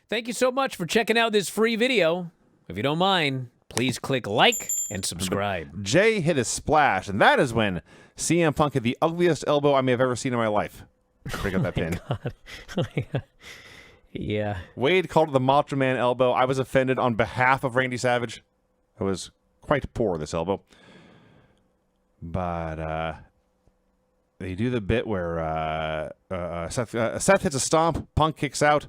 Thank you so much for checking out this free video. If you don't mind, please click like and subscribe. Jay hit a splash, and that is when CM Punk hit the ugliest elbow I may have ever seen in my life. Break up that pin. God. Yeah. Wade called it the Macho Man elbow. I was offended on behalf of Randy Savage. It was quite poor, this elbow. But they do the bit where Seth hits a stomp, Punk kicks out.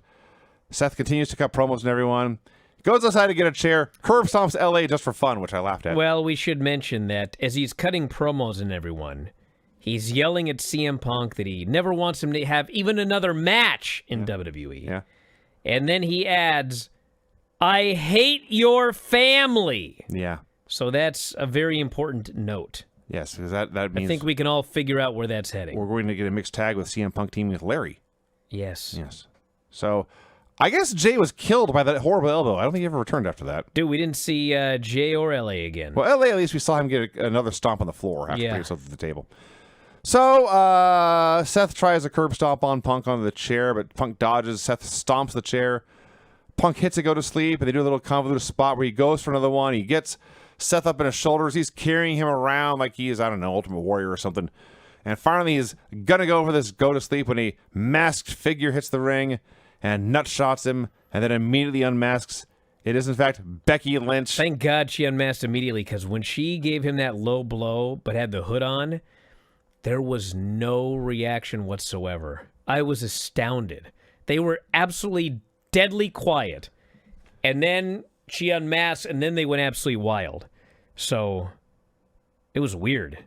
Seth continues to cut promos on everyone. Goes outside to get a chair, curb stomps LA just for fun, which I laughed at. Well, we should mention that as he's cutting promos on everyone, he's yelling at CM Punk that he never wants him to have even another match in WWE. Yeah. And then he adds, I hate your family. Yeah. So that's a very important note. Yes, because that means... I think we can all figure out where that's heading. We're going to get a mixed tag with CM Punk teaming with Larry. Yes. Yes. So, I guess Jay was killed by that horrible elbow. I don't think he ever returned after that. Dude, we didn't see Jay or LA again. Well, LA, at least we saw him get another stomp on the floor after he himself to the table. So, Seth tries a curb stomp on Punk onto the chair, but Punk dodges. Seth stomps the chair. Punk hits it, go to sleep, and they do a little convoluted spot where he goes for another one. He gets Seth up in his shoulders. He's carrying him around like he is, I don't know, Ultimate Warrior or something. And finally, he's going to go for this go to sleep when a masked figure hits the ring and nut shots him and then immediately unmasks. It is, in fact, Becky Lynch. Thank God she unmasked immediately, because when she gave him that low blow but had the hood on, there was no reaction whatsoever. I was astounded. They were absolutely deadly quiet. And then she unmasked, and then they went absolutely wild. So it was weird.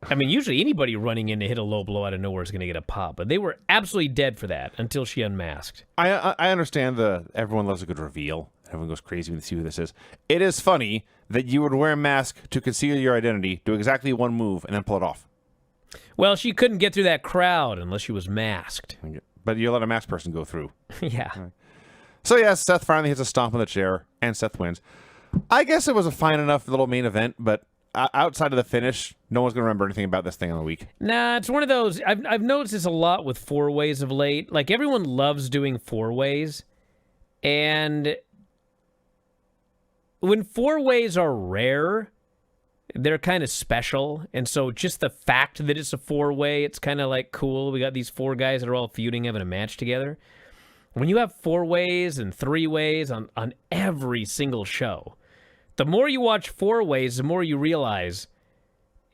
I mean, usually anybody running in to hit a low blow out of nowhere is going to get a pop, but they were absolutely dead for that until she unmasked. I understand everyone loves a good reveal. Everyone goes crazy when they see who this is. It is funny that you would wear a mask to conceal your identity, do exactly one move, and then pull it off. Well, she couldn't get through that crowd unless she was masked. But you let a masked person go through. Yeah. Right. So, yes, Seth finally hits a stomp on the chair, and Seth wins. I guess it was a fine enough little main event, but outside of the finish, no one's going to remember anything about this thing on the week. Nah, it's one of those. I've noticed this a lot with four-ways of late. Like, everyone loves doing four-ways, and when four-ways are rare, they're kind of special, and so just the fact that it's a four-way, it's kind of like cool. We got these four guys that are all feuding, having a match together. When you have four-ways and three-ways on every single show, the more you watch four-ways, the more you realize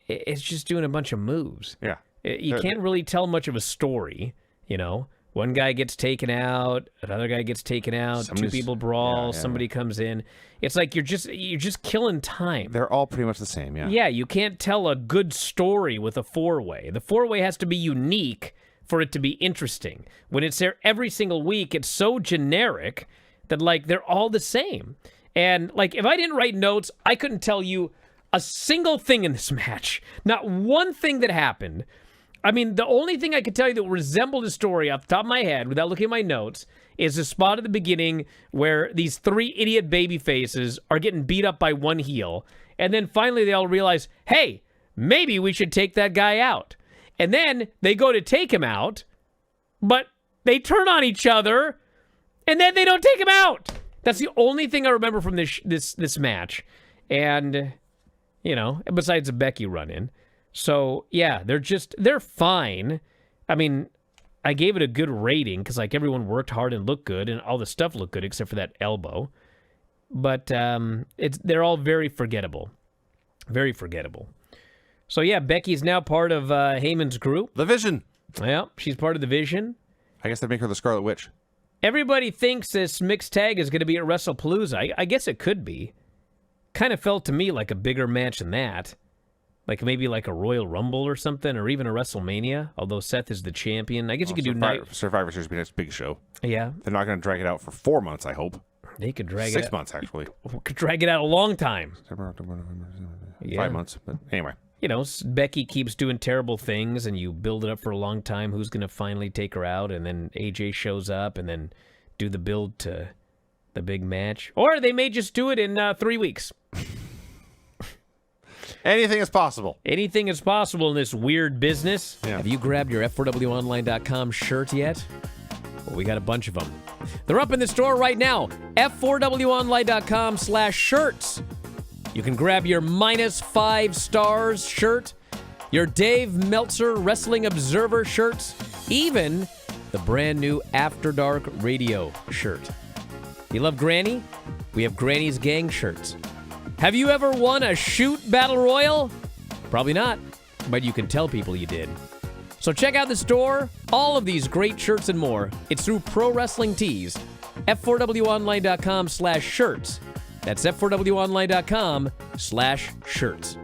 it's just doing a bunch of moves. Yeah. You can't really tell much of a story, you know. One guy gets taken out, another guy gets taken out, two people brawl, somebody comes in. It's like you're just killing time. They're all pretty much the same, yeah. Yeah, you can't tell a good story with a four-way. The four-way has to be unique for it to be interesting. When it's there every single week, it's so generic that, like, they're all the same. And, like, if I didn't write notes, I couldn't tell you a single thing in this match. Not one thing that happened. I mean, the only thing I could tell you that resembled a story off the top of my head, without looking at my notes, is the spot at the beginning where these three idiot baby faces are getting beat up by one heel. And then finally they all realize, hey, maybe we should take that guy out. And then they go to take him out, but they turn on each other, and then they don't take him out. That's the only thing I remember from this match. And, you know, besides a Becky run-in. So, yeah, they're fine. I mean, I gave it a good rating because, like, everyone worked hard and looked good, and all the stuff looked good except for that elbow. But they're all very forgettable. Very forgettable. So, yeah, Becky's now part of Heyman's group. The Vision. Yeah, she's part of the Vision. I guess they make her the Scarlet Witch. Everybody thinks this mixed tag is going to be at WrestlePalooza. I guess it could be. Kind of felt to me like a bigger match than that. Like maybe like a Royal Rumble or something, or even a WrestleMania, although Seth is the champion. I guess you could do Survivor Series would be the next big show. Yeah. They're not going to drag it out for 4 months, I hope. They could drag 6 months, actually. Could drag it out a long time. 5 months, but anyway. You know, Becky keeps doing terrible things, and you build it up for a long time. Who's going to finally take her out? And then AJ shows up, and then do the build to the big match. Or they may just do it in 3 weeks. Anything is possible. Anything is possible in this weird business. Yeah. Have you grabbed your F4WOnline.com shirt yet? Well, we got a bunch of them. They're up in the store right now. F4WOnline.com/shirts. You can grab your -5 stars shirt, your Dave Meltzer Wrestling Observer shirts, even the brand new After Dark Radio shirt. You love Granny? We have Granny's Gang shirts. Have you ever won a shoot battle royal? Probably not, but you can tell people you did. So check out the store. All of these great shirts and more. It's through Pro Wrestling Tees. F4WOnline.com/shirts. That's F4WOnline.com/shirts.